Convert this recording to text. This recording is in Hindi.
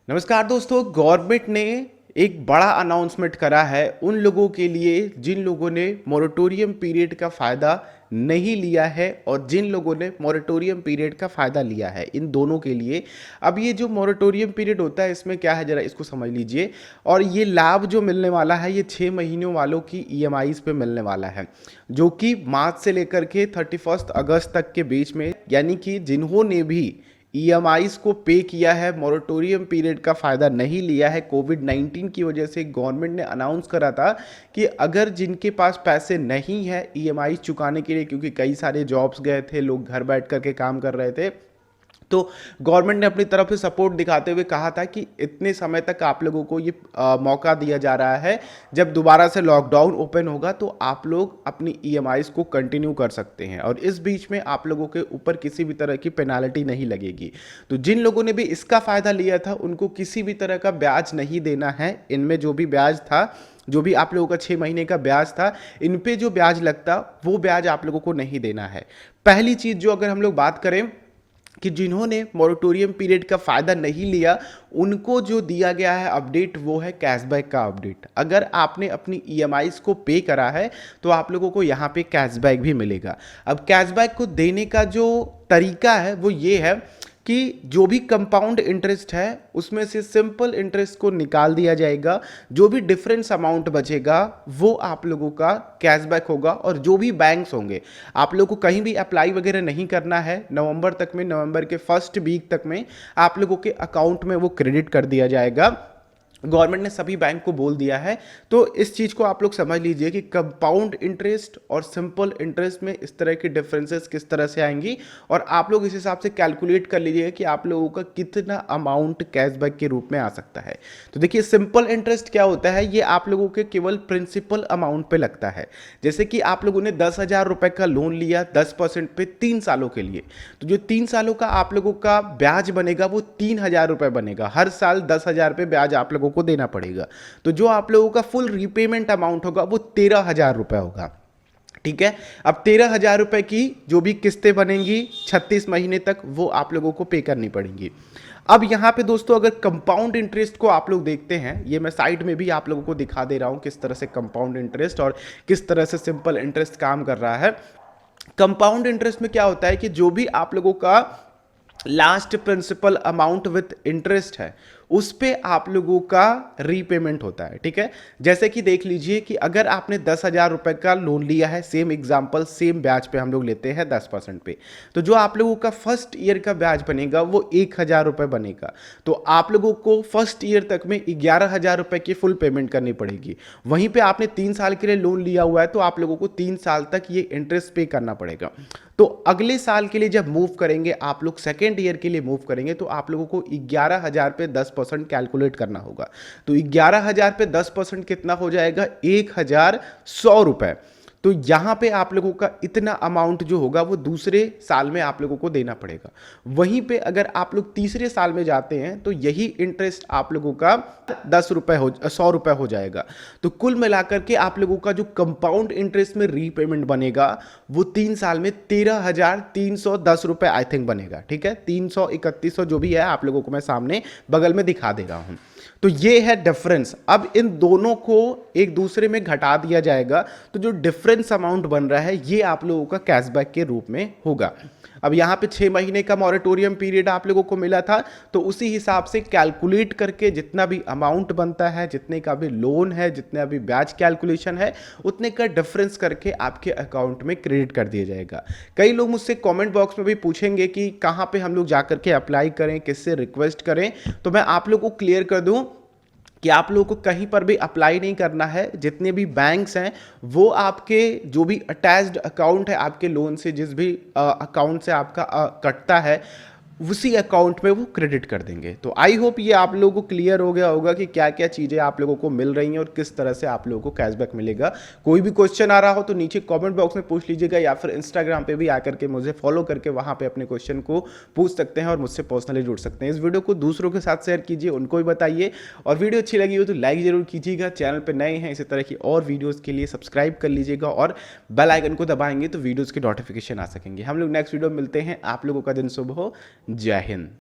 नमस्कार दोस्तों, गवर्नमेंट ने एक बड़ा अनाउंसमेंट करा है उन लोगों के लिए जिन लोगों ने मोरेटोरियम पीरियड का फ़ायदा नहीं लिया है और जिन लोगों ने मोरेटोरियम पीरियड का फ़ायदा लिया है, इन दोनों के लिए। अब ये जो मोरेटोरियम पीरियड होता है इसमें क्या है, ज़रा इसको समझ लीजिए। और ये लाभ जो मिलने वाला है ये 6 महीनों वालों की ईएमआईज़ पे मिलने वाला है, जो कि मार्च से लेकर के 31 अगस्त तक के बीच में, यानी कि जिन्होंने भी ईएमआईज को पे किया है, मोरेटोरियम पीरियड का फ़ायदा नहीं लिया है। कोविड-19 की वजह से गवर्नमेंट ने अनाउंस करा था कि अगर जिनके पास पैसे नहीं है ईएमआई चुकाने के लिए, क्योंकि कई सारे जॉब्स गए थे, लोग घर बैठ कर के काम कर रहे थे, तो गवर्नमेंट ने अपनी तरफ से सपोर्ट दिखाते हुए कहा था कि इतने समय तक आप लोगों को ये मौका दिया जा रहा है, जब दोबारा से लॉकडाउन ओपन होगा तो आप लोग अपनी ईएमआईज को कंटिन्यू कर सकते हैं और इस बीच में आप लोगों के ऊपर किसी भी तरह की पेनाल्टी नहीं लगेगी। तो जिन लोगों ने भी इसका फ़ायदा लिया था उनको किसी भी तरह का ब्याज नहीं देना है। इनमें जो भी ब्याज था, जो भी आप लोगों का 6 महीने का ब्याज था, इन पे जो ब्याज लगता वो ब्याज आप लोगों को नहीं देना है। पहली चीज़ जो अगर हम लोग बात करें कि जिन्होंने मोरेटोरियम पीरियड का फ़ायदा नहीं लिया, उनको जो दिया गया है अपडेट वो है कैशबैक का अपडेट। अगर आपने अपनी ईएमआईज़ को पे करा है तो आप लोगों को यहाँ पे कैशबैक भी मिलेगा। अब कैशबैक को देने का जो तरीका है वो ये है कि जो भी कंपाउंड इंटरेस्ट है उसमें से सिंपल इंटरेस्ट को निकाल दिया जाएगा, जो भी डिफरेंस अमाउंट बचेगा वो आप लोगों का कैशबैक होगा। और जो भी बैंक्स होंगे, आप लोगों को कहीं भी अप्लाई वगैरह नहीं करना है। नवंबर तक में, नवंबर के फर्स्ट वीक तक में आप लोगों के अकाउंट में वो क्रेडिट कर दिया जाएगा। गवर्नमेंट ने सभी बैंक को बोल दिया है। तो इस चीज़ को आप लोग समझ लीजिए कि कंपाउंड इंटरेस्ट और सिंपल इंटरेस्ट में इस तरह की डिफरेंसेस किस तरह से आएंगी, और आप लोग इस हिसाब से कैलकुलेट कर लीजिएगा कि आप लोगों का कितना अमाउंट कैशबैक के रूप में आ सकता है। तो देखिए, सिंपल इंटरेस्ट क्या होता है, ये आप लोगों के केवल प्रिंसिपल अमाउंट पे लगता है। जैसे कि आप लोगों ने 10,000 रुपए का लोन लिया 10% पे 3 सालों के लिए, तो जो 3 सालों का आप लोगों का ब्याज बनेगा वो 3,000 रुपए बनेगा। हर साल 10,000 पे ब्याज आप लोगों को देना पड़ेगा। तो जो आप लोगों का फुल रीपेमेंट अमाउंट होगा वो 13,000 रुपए होगा। ठीक है। अब 13,000 रुपए की जो भी किस्तें बनेंगी 36 महीने तक, वो आप लोगों को पे करनी पड़ेंगी। अब यहां पे दोस्तों अगर कंपाउंड इंटरेस्ट को आप लोग देखते हैं, ये मैं साइड में भी आप लोगों को दिखा दे रहा हूं किस तरह से कंपाउंड इंटरेस्ट और किस तरह से सिंपल इंटरेस्ट काम कर रहा है। कंपाउंड इंटरेस्ट में क्या होता है कि जो भी आप लोगों का last principal amount with interest है उस पे आप लोगों का रीपेमेंट होता है। ठीक है। जैसे कि देख लीजिए कि अगर आपने 10,000 रुपए का लोन लिया है, सेम एग्जांपल सेम ब्याज पे हम लोग लेते हैं 10% पे, तो जो आप लोगों का फर्स्ट ईयर का ब्याज बनेगा वो 1,000 रुपए बनेगा। तो आप लोगों को फर्स्ट ईयर तक में 11,000 रुपए की फुल पेमेंट करनी पड़ेगी। वहीं पे आपने 3 साल के लिए लोन लिया हुआ है तो आप लोगों को 3 साल तक ये इंटरेस्ट पे करना पड़ेगा। तो अगले साल के लिए जब मूव करेंगे, आप लोग सेकेंड ईयर के लिए मूव करेंगे, तो आप लोगों को 11,000 पे 10% कैलकुलेट करना होगा। तो 11,000 पे 10% कितना हो जाएगा, 1,100 रुपए। तो यहां पे आप लोगों का इतना अमाउंट जो होगा वो दूसरे साल में आप लोगों को देना पड़ेगा। वहीं पे अगर आप लोग तीसरे साल में जाते हैं तो यही इंटरेस्ट आप लोगों का 100 रुपए हो जाएगा। तो कुल मिलाकर के आप लोगों का जो कंपाउंड इंटरेस्ट में रीपेमेंट बनेगा वो 3 साल में 13,310 रुपए आई थिंक बनेगा। ठीक है। 300-3100 जो भी है आप लोगों को मैं सामने बगल में दिखा दे रहा हूं। तो ये है डिफरेंस। अब इन दोनों को एक दूसरे में घटा दिया जाएगा, तो जो डिफरेंस अमाउंट बन रहा है ये आप लोगों का कैशबैक के रूप में होगा। अब यहाँ पे 6 महीने का मॉरेटोरियम पीरियड आप लोगों को मिला था, तो उसी हिसाब से कैलकुलेट करके जितना भी अमाउंट बनता है, जितने का भी लोन है, जितना भी ब्याज कैलकुलेशन है, उतने का डिफरेंस करके आपके अकाउंट में क्रेडिट कर दिया जाएगा। कई लोग मुझसे कमेंट बॉक्स में भी पूछेंगे कि कहाँ पे हम लोग जाकर के अप्लाई करें, किससे रिक्वेस्ट करें। तो मैं आप लोग को क्लियर कर दूं कि आप लोगों को कहीं पर भी अप्लाई नहीं करना है। जितने भी बैंक्स हैं वो आपके जो भी अटैच्ड अकाउंट है आपके लोन से, जिस भी अकाउंट से आपका कटता है, उसी अकाउंट में वो क्रेडिट कर देंगे। तो आई होप ये आप लोगों को क्लियर हो गया होगा कि क्या क्या चीज़ें आप लोगों को मिल रही हैं और किस तरह से आप लोगों को कैशबैक मिलेगा। कोई भी क्वेश्चन आ रहा हो तो नीचे कमेंट बॉक्स में पूछ लीजिएगा, या फिर इंस्टाग्राम पे भी आकर के मुझे फॉलो करके वहाँ पे अपने क्वेश्चन को पूछ सकते हैं और मुझसे पर्सनली जुड़ सकते हैं। इस वीडियो को दूसरों के साथ शेयर कीजिए, उनको भी बताइए, और वीडियो अच्छी लगी हो तो लाइक जरूर कीजिएगा। चैनल पर नए हैं, इसी तरह की और वीडियोज़ के लिए सब्सक्राइब कर लीजिएगा और बेल आइकन को दबाएंगे तो वीडियोज़ की नोटिफिकेशन आ सकेंगे। हम लोग नेक्स्ट वीडियो मिलते हैं। आप लोगों का दिन शुभ हो। जय हिंद।